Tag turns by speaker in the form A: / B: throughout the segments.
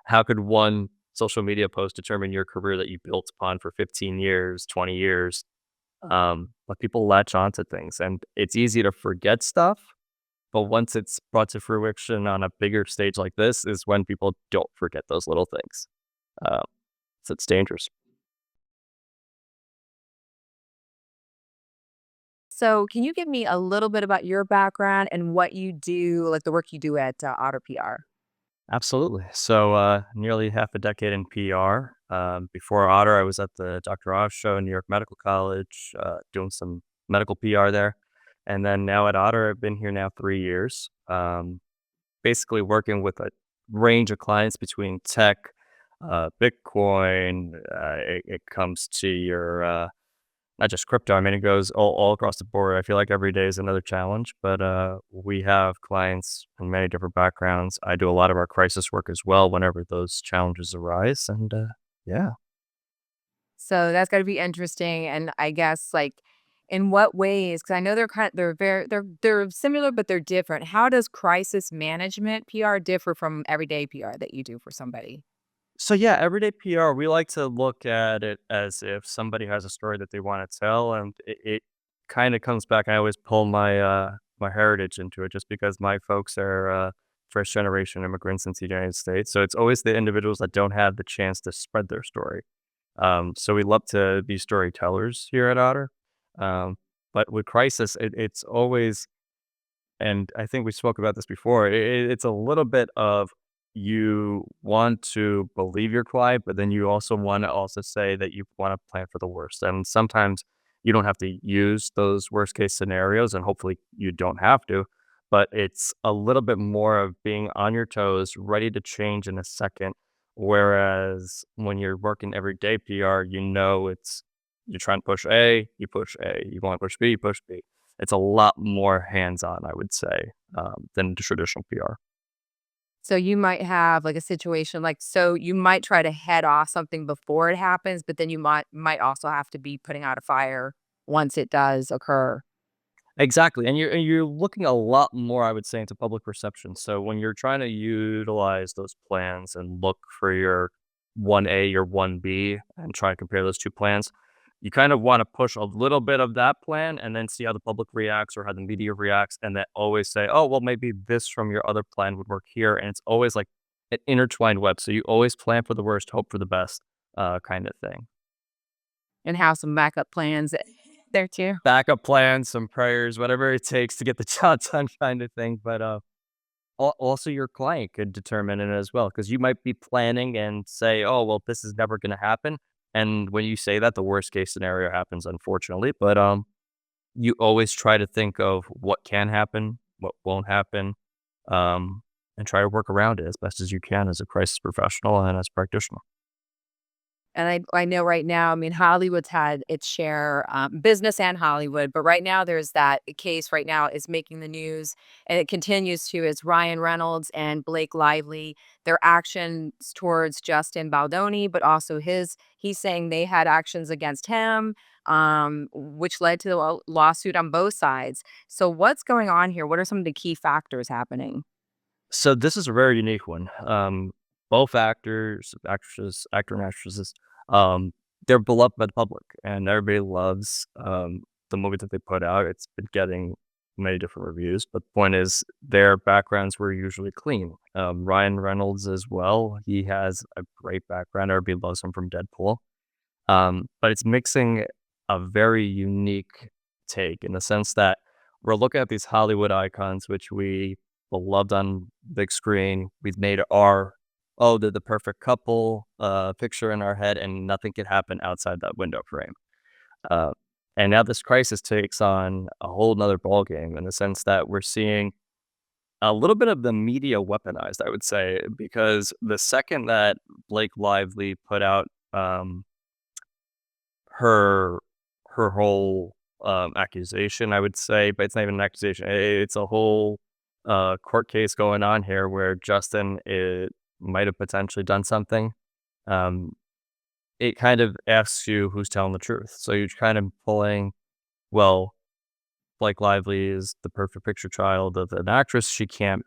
A: How could one social media post determine your career that you built upon for 15 years, 20 years? But people latch onto things, and it's easy to forget stuff. But once it's brought to fruition on a bigger stage like this, is when people don't forget those little things. Uh, so it's dangerous.
B: So, can you give me a little bit about your background and what you do, like the work you do at Otter PR?
A: Absolutely. So, nearly half a decade in PR. Before Otter, I was at the Dr. Oz show in New York Medical College, doing some medical PR there. And then now at Otter, I've been here now 3 years, basically working with a range of clients between tech, Bitcoin. It comes to your not just crypto. I mean, it goes all across the board. I feel like every day is another challenge, but we have clients in many different backgrounds. I do a lot of our crisis work as well whenever those challenges arise. And yeah.
B: So that's got to be interesting. And I guess like in what ways? Because I know they're similar, but they're different. How does crisis management PR differ from everyday PR that you do for somebody?
A: So yeah, everyday PR, we like to look at it as if somebody has a story that they want to tell, and it kind of comes back. I always pull my heritage into it, just because my folks are first generation immigrants into the United States. So it's always the individuals that don't have the chance to spread their story. So we love to be storytellers here at Otter. Um, but with crisis, it's always, and I think we spoke about this before. It's a little bit of, you want to believe your client, but then you also want to also say that you want to plan for the worst. And sometimes you don't have to use those worst case scenarios, and hopefully you don't have to. But it's a little bit more of being on your toes, ready to change in a second. Whereas when you're working everyday PR, it's, you're trying to push A, you push A. You want to push B, you push B. It's a lot more hands-on, I would say, than traditional PR.
B: So you might have like a situation like so you might try to head off something before it happens, but then you might also have to be putting out a fire once it does occur.
A: Exactly, and you're looking a lot more, I would say, into public perception. So when you're trying to utilize those plans and look for your 1A, your 1B, and try to compare those 2 plans, you kind of wanna push a little bit of that plan and then see how the public reacts or how the media reacts, and then always say, "Oh, well, maybe this from your other plan would work here," and it's always like an intertwined web, so you always plan for the worst, hope for the best, kinda thing.
B: And have some backup plans there too.
A: Backup plans, some prayers, whatever it takes to get the job done kind of thing, but, also your client could determine it as well, because you might be planning and say, "Oh, well, this is never gonna happen," and when you say that, the worst case scenario happens, unfortunately, but, you always try to think of what can happen, what won't happen, and try to work around it as best as you can as a crisis professional and as a practitioner.
B: And I know right now, I mean, Hollywood's had its share, business and Hollywood, but right now there's that case right now is making the news, and it continues to. Is Ryan Reynolds and Blake Lively, their actions towards Justine Baldoni, but also he's saying they had actions against him, which led to a lawsuit on both sides. So what's going on here? What are some of the key factors happening?
A: So this is a very unique one. Both actor and actresses, um, they're beloved by the public, and everybody loves the movie that they put out. It's been getting many different reviews, but the point is, their backgrounds were usually clean. Ryan Reynolds as well. He has a great background. Everybody loves him from Deadpool. But it's mixing a very unique take in the sense that we're looking at these Hollywood icons, which we beloved on big screen. We've made they're the perfect couple picture in our head, and nothing could happen outside that window frame. Uh, and now this crisis takes on a whole nother ballgame in the sense that we're seeing a little bit of the media weaponized, I would say, because the second that Blake Lively put out her her whole, accusation, I would say, but it's not even an accusation. It's a whole, court case going on here where Justin, might have potentially done something. Um, it kind of asks you who's telling the truth. So you're kind of pulling, well, Blake Lively is the perfect picture child of an actress. She can't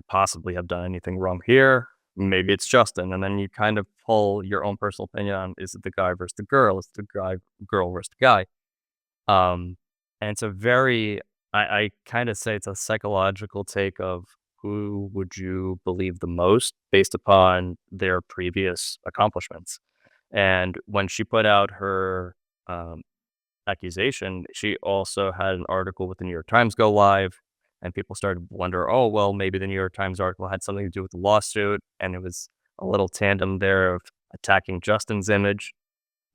A: possibly have done anything wrong here. maybe it's Justin, and then you kind of pull your own personal opinion on, is it the guy versus the girl? Is it the girl versus the guy? Um, and it's a very I kinda say it's a psychological take of who would you believe the most based upon their previous accomplishments. And when she put out her, um, accusation, she also had an article with the New York Times go live, and people started to wonder, "Oh, well, maybe the New York Times article had something to do with the lawsuit," and it was a little tandem there of attacking Justin's image.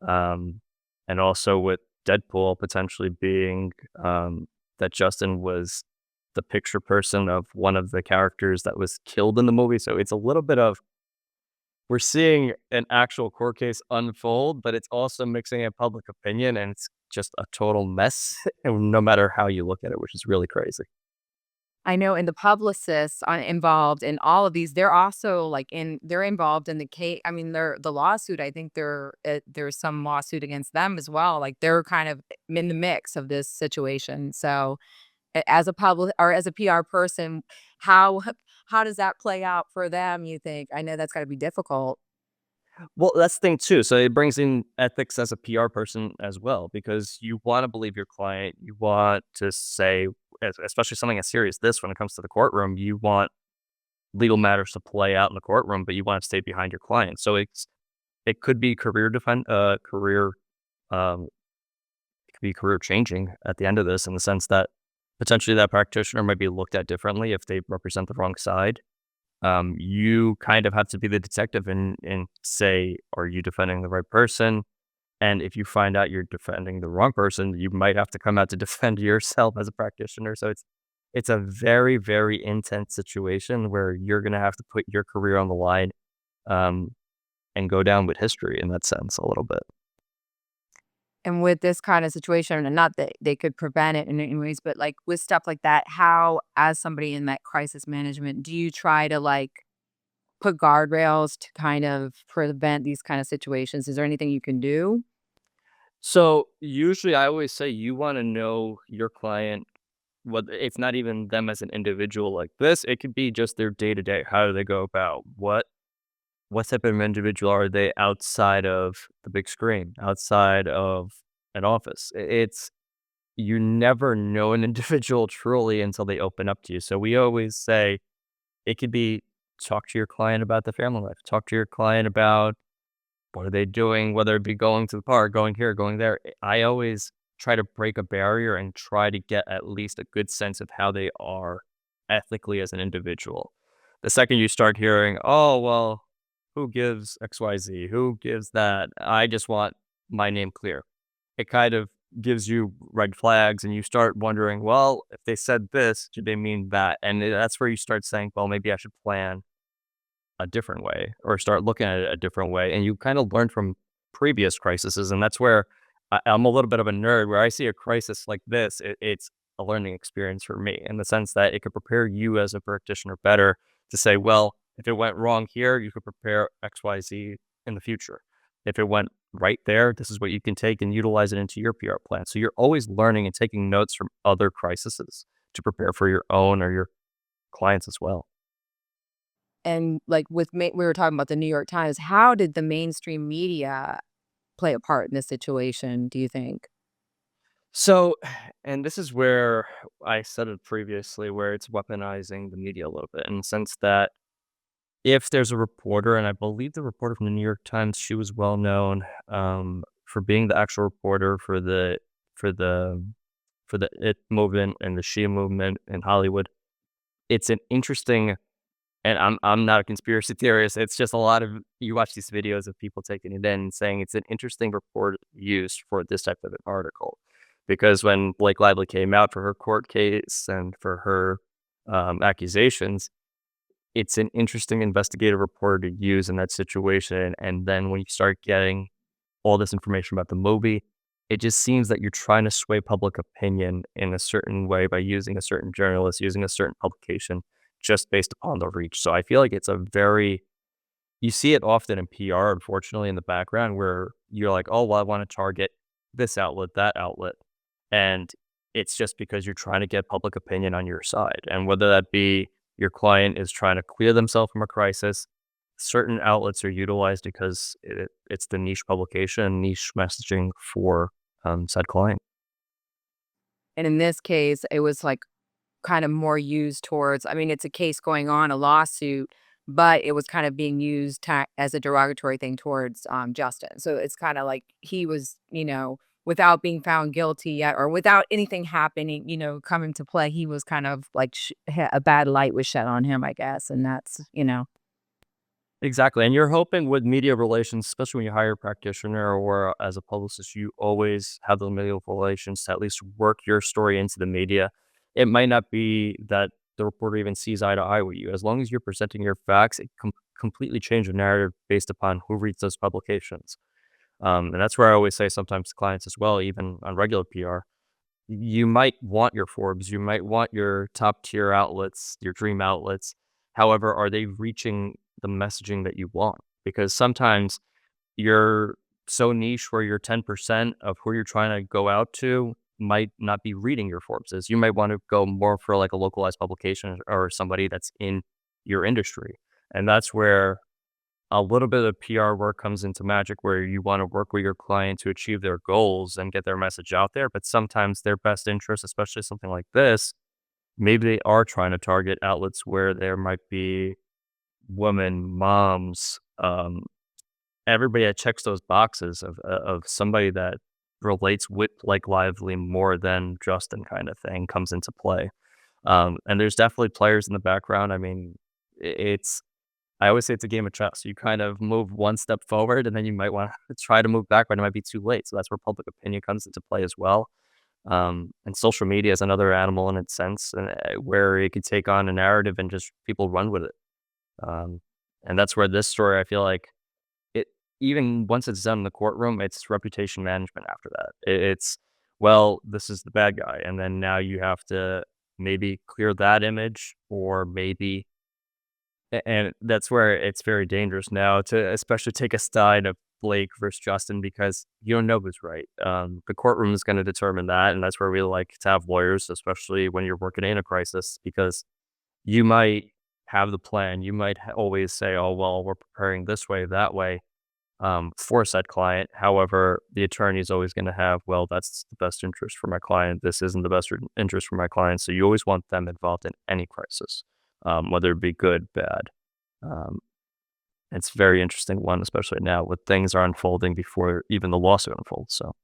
A: Um, and also with Deadpool potentially being, that Justin was the picture person of one of the characters that was killed in the movie, so it's a little bit of we're seeing an actual court case unfold, but it's also mixing in public opinion, and it's just a total mess, and no matter how you look at it, which is really crazy.
B: I know in the publicists involved in all of these, they're also they're involved in the case. I mean, they're the lawsuit. I think there's some lawsuit against them as well. Like they're kind of in the mix of this situation. So as a public or as a PR person, how how does that play out for them? You think? I know that's got to be difficult.
A: Well, that's the thing too. So it brings in ethics as a PR person as well, because you want to believe your client. You want to say, especially something as serious as this, when it comes to the courtroom, you want legal matters to play out in the courtroom, but you want to stay behind your client. So it could be um, it could be career changing at the end of this, in the sense that potentially that practitioner might be looked at differently if they represent the wrong side. You kind of have to be the detective and say, are you defending the right person? And if you find out you're defending the wrong person, you might have to come out to defend yourself as a practitioner. So it's a very, very intense situation where you're gonna have to put your career on the line, um, and go down with history in that sense a little bit.
B: And with this kind of situation, and not that they could prevent it in any ways, but like with stuff like that, how, as somebody in that crisis management, do you try to put guardrails to kind of prevent these kind of situations? Is there anything you can do?
A: So usually I always say you want to know your client. What it's not even them as an individual like this. It could be just their day to day. How do they go about what type of individual are they outside of the big screen, outside of an office? It's you never know an individual truly until they open up to you. So we always say it could be talk to your client about the family life, talk to your client about what are they doing, whether it be going to the park, going here, going there. I always try to break a barrier and try to get at least a good sense of how they are ethically as an individual. The second you start hearing, "Oh, well, who gives XYZ? Who gives that? I just want my name clear." It kind of gives you red flags, and you start wondering, "Well, if they said this, do they mean that?" And that's where you start saying, "Well, maybe I should plan a different way or start looking at it a different way." And you kind of learn from previous crises. And that's where I'm a little bit of a nerd where I see a crisis like this. It's a learning experience for me in the sense that it could prepare you as a practitioner better to say, well, if it went wrong here, you could prepare XYZ in the future. If it went right there, this is what you can take and utilize it into your PR plan. So you're always learning and taking notes from other crises to prepare for your own or your clients as well.
B: And like we were talking about the New York Times, how did the mainstream media play a part in this situation, do you think?
A: So, and this is where I said it previously, where it's weaponizing the media a little bit in the sense that if there's a reporter, and I believe the reporter from the New York Times, she was well known for being the actual reporter for the for the It movement and the Shia movement in Hollywood. It's an interesting, and I'm not a conspiracy theorist. It's just a lot of you watch these videos of people taking it in and saying it's an interesting report used for this type of an article. Because when Blake Lively came out for her court case and for her accusations, it's an interesting investigative reporter to use in that situation. And then when you start getting all this information about the movie, it just seems that you're trying to sway public opinion in a certain way by using a certain journalist, using a certain publication just based upon the reach. So I feel like it's a very you see it often in PR, unfortunately, in the background where you're like, "Oh, well, I wanna target this outlet, that outlet." And it's just because you're trying to get public opinion on your side. And whether that be your client is trying to clear themselves from a crisis, certain outlets are utilized because it's the niche publication, niche messaging for said client.
B: And in this case, it was like kind of more used towards, I mean, it's a case going on, a lawsuit, but it was kind of being used as a derogatory thing towards Justin. So it's kind of like he was, without being found guilty yet or without anything happening, come into play, he was kind of like a bad light was shed on him, I guess. And that's.
A: Exactly, and you're hoping with media relations, especially when you hire a practitioner or as a publicist, you always have the media relations to at least work your story into the media. It might not be that the reporter even sees eye to eye with you. As long as you're presenting your facts, it completely change the narrative based upon who reads those publications. And that's where I always say sometimes to clients as well, even on regular PR, you might want your Forbes, you might want your top tier outlets, your dream outlets. However, are they reaching the messaging that you want? Because sometimes you're so niche where your 10% of who you're trying to go out to might not be reading your Forbeses. You might want to go more for like a localized publication or somebody that's in your industry. And that's where a little bit of PR work comes into magic where you want to work with your client to achieve their goals and get their message out there. But sometimes their best interest, especially something like this, maybe they are trying to target outlets where there might be women, moms, everybody that checks those boxes of somebody that relates with like Lively more than Justin kind of thing comes into play. And there's definitely players in the background. I mean, it's I always say it's a game of chess. You kind of move one step forward, and then you might want to try to move back, but it might be too late. So that's where public opinion comes into play as well. And social media is another animal in its sense, where it could take on a narrative and just people run with it. Um, and that's where this story, I feel like it, even once it's done in the courtroom, it's reputation management after that. It's, well, this is the bad guy. And then now you have to maybe clear that image or maybe and that's where it's very dangerous now to especially take a side of Blake versus Justin because you don't know who's right. The courtroom is going to determine that, and that's where we like to have lawyers, especially when you're working in a crisis, because you might have the plan. You might always say, "Oh, well, we're preparing this way, that way." For said client. However, the attorney is always going to have, well, that's the best interest for my client. This isn't the best interest for my client. So you always want them involved in any crisis, whether it be good, bad. Um, it's a very interesting one, especially now with things are unfolding before even the lawsuit unfolds. So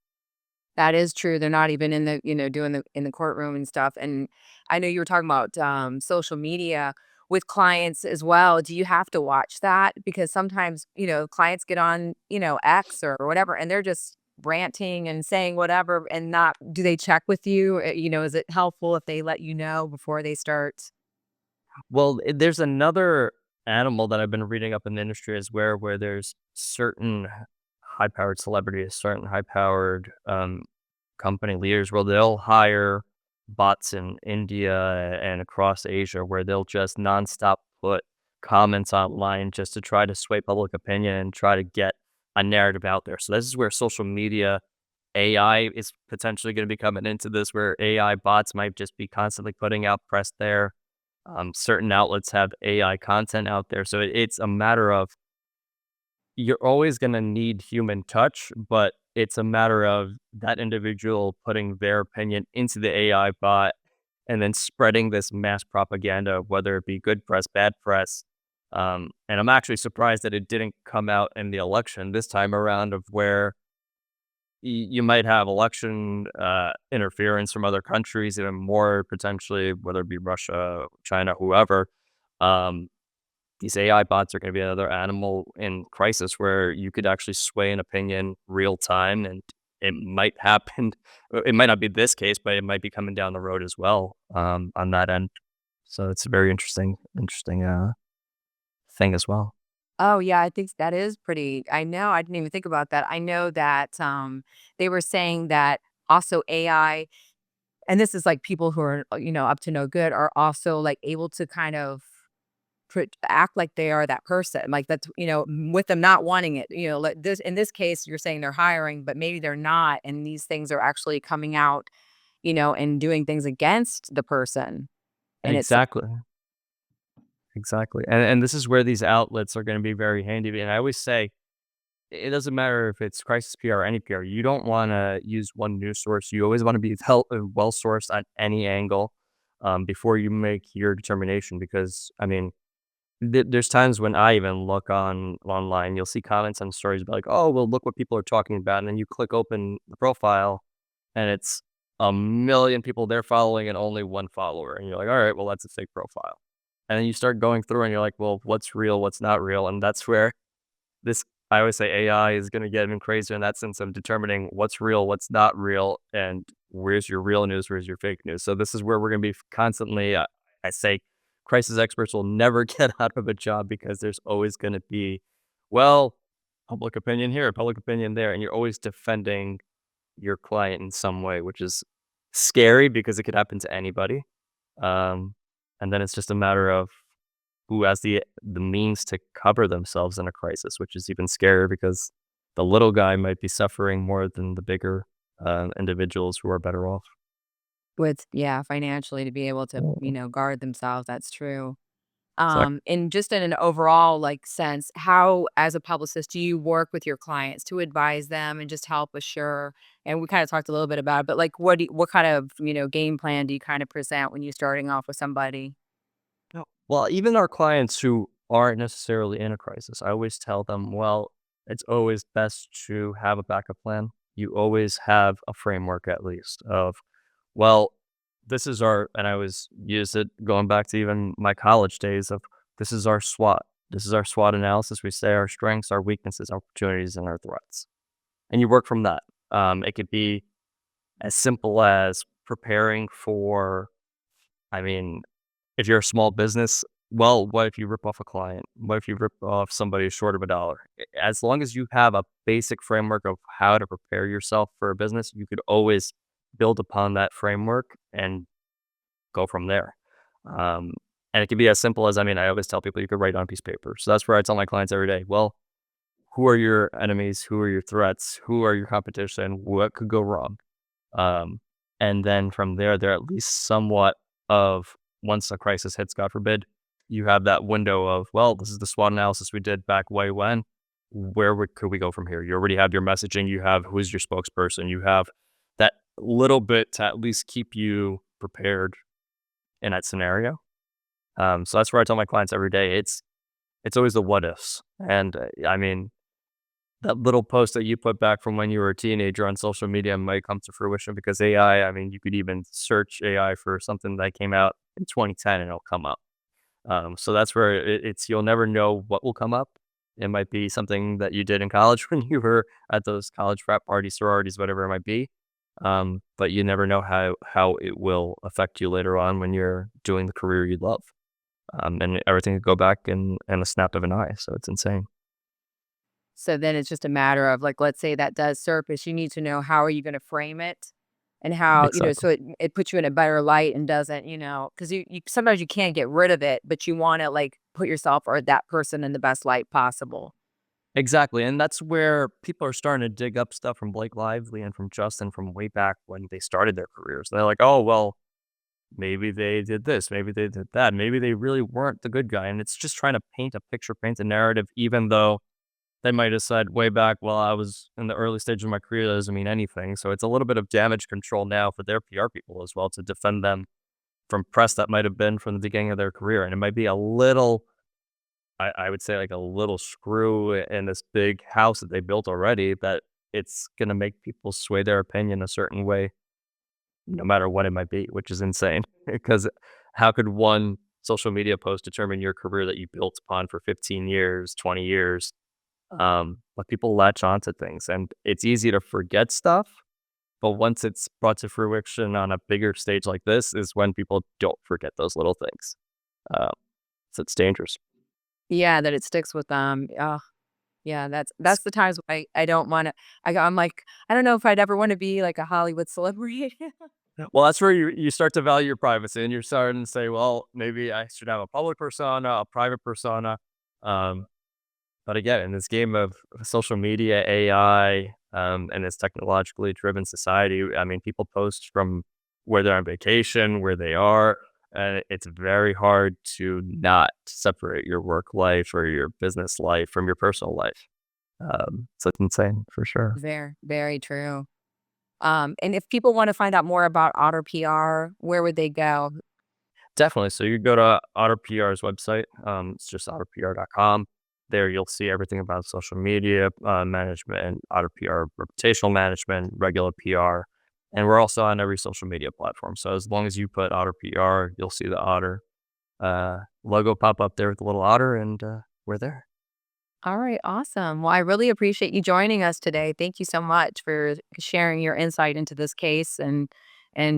B: That is true. They're not even in the, doing the in the courtroom and stuff. And I know you were talking about social media with clients as well. Do you have to watch that? Because sometimes, clients get on, X or whatever, and they're just ranting and saying whatever and not, do they check with you? Is it helpful if they let you know before they start?
A: well, there's another animal that I've been reading up in the industry is where there's certain high-powered celebrities, certain high-powered company leaders where they'll hire bots in India and across Asia where they'll just nonstop put comments online just to try to sway public opinion and try to get a narrative out there. So this is where social media AI is potentially going to be coming into this, where AI bots might just be constantly putting out press there. Certain outlets have AI content out there. So it's a matter of you're always gonna need human touch, but it's a matter of that individual putting their opinion into the AI bot and then spreading this mass propaganda, whether it be good press, bad press. And I'm actually surprised that it didn't come out in the election this time around of where you might have election interference from other countries, even more potentially, whether it be Russia, China, whoever. Um, these AI bots are going to be another animal in crisis where you could actually sway an opinion real time, and it might happen. It might not be this case, but it might be coming down the road as well on that end. So it's a very interesting thing as well.
B: Oh, yeah, I think that is pretty. I know, I didn't even think about that. I know that they were saying that also AI, and this is like people who are, up to no good, are also like able to kind of act like they are that person. Like that's, with them not wanting it, like this, in this case, you're saying they're hiring, but maybe they're not. And these things are actually coming out, and doing things against the person. And it's
A: Exactly. exactly. And this is where these outlets are gonna be very handy, and I always say, it doesn't matter if it's crisis PR or any PR, you don't wanna use one news source, you always wanna be well-sourced on any angle, before you make your determination because, I mean, there's times when I even look online, you'll see comments on stories be like, "Oh, well, look what people are talking about," and then you click open the profile, and it's a million people they're following and only one follower, and you're like, "Alright, well, that's a fake profile." And then you start going through and you're like, "Well, what's real, what's not real?" And that's where this I always say AI is gonna get even crazier in that sense of determining what's real, what's not real, and where's your real news, where's your fake news. So this is where we're gonna be constantly, I say crisis experts will never get out of a job because there's always gonna be, well, public opinion here, public opinion there, and you're always defending your client in some way, which is scary because it could happen to anybody. Um, and then it's just a matter of who has the means to cover themselves in a crisis, which is even scarier because the little guy might be suffering more than the bigger, individuals who are better off.
B: With yeah, financially to be able to,
A: Mm,
B: guard themselves, that's true.
A: exact
B: And just in an overall, like, sense, how, as a publicist, do you work with your clients to advise them and just help assure and we kinda talked a little bit about it, but, like, what kind of, game plan do you kinda present when you're starting off with somebody?
A: No. Well, even our clients who aren't necessarily in a crisis, I always tell them, well, it's always best to have a backup plan. You always have a framework at least of, well, this is our, and I always use it going back to even my college days of this is our SWOT. This is our SWOT analysis. We say our strengths, our weaknesses, our opportunities, and our threats. And you work from that. It could be as simple as preparing for, I mean, if you're a small business, well, what if you rip off a client? What if you rip off somebody short of a dollar? As long as you have a basic framework of how to prepare yourself for a business, you could always build upon that framework and go from there. Um, and it could be as simple as, I mean, I always tell people you could write on a piece of paper. So that's where I tell my clients every day, well, who are your enemies? Who are your threats? Who are your competition? What could go wrong? Um, and then from there, they're at least somewhat of once a crisis hits, God forbid, you have that window of, well, this is the SWOT analysis we did back way when. Could we go from here? You already have your messaging. You have who's your spokesperson. You have that little bit to at least keep you prepared in that scenario. So that's where I tell my clients every day. It's always the what ifs, and I mean, that little post that you put back from when you were a teenager on social media might come to fruition because AI, I mean, you could even search AI for something that came out in 2010 and it'll come up. So that's where it's you'll never know what will come up. It might be something that you did in college when you were at those college frat parties, sororities, whatever it might be. But you never know how it will affect you later on when you're doing the career you love. And everything could go back in a snap of an eye. So it's insane.
B: So then it's just a matter of, like, let's say that does surface, you need to know how are you gonna frame it and how,
A: Exactly.
B: so it puts you in a better light and doesn't, because you sometimes you can't get rid of it, but you wanna, like, put yourself or that person in the best light possible.
A: Exactly, and that's where people are starting to dig up stuff from Blake Lively and from Justin from way back when they started their careers. They're like, "Oh, well, maybe they did this, maybe they did that, maybe they really weren't the good guy," and it's just trying to paint a picture, paint a narrative, even though they might have said way back, "Well, I was in the early stage of my career," that doesn't mean anything, so it's a little bit of damage control now for their PR people as well to defend them from press that might have been from the beginning of their career, and it might be a little I would say like a little screw in this big house that they built already that it's gonna make people sway their opinion a certain way, no matter what it might be, which is insane. Because how could one social media post determine your career that you built upon for 15 years, 20 years? But people latch onto things, and it's easy to forget stuff. But once it's brought to fruition on a bigger stage like this, is when people don't forget those little things. Uh, so it's dangerous.
B: Yeah, that it sticks with them. Oh, yeah, that's the times I don't wanna I'm like, I don't know if I'd ever wanna be like a Hollywood celebrity.
A: Yeah. Well, that's where you start to value your privacy, and you're starting to say, "Well, maybe I should have a public persona, a private persona." Um, but again, in this game of social media, AI, and this technologically driven society, I mean, people post from where they're on vacation, where they are. and it's very hard to not separate your work life or your business life from your personal life. So it's insane for sure.
B: Very, very true. And if people want to find out more about Otter PR, where would they go?
A: Definitely. So you go to Otter PR's website. It's just otterpr.com. There you'll see everything about social media management, Otter PR reputational management, regular PR. And we're also on every social media platform. So as long as you put Otter PR, you'll see the Otter logo pop up there with the little otter, and we're there.
B: All right, awesome. Well, I really appreciate you joining us today. Thank you so much for sharing your insight into this case and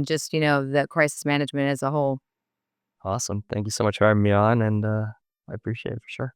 B: just, the crisis management as a whole.
A: Awesome. Thank you so much for having me on, and I appreciate it for sure.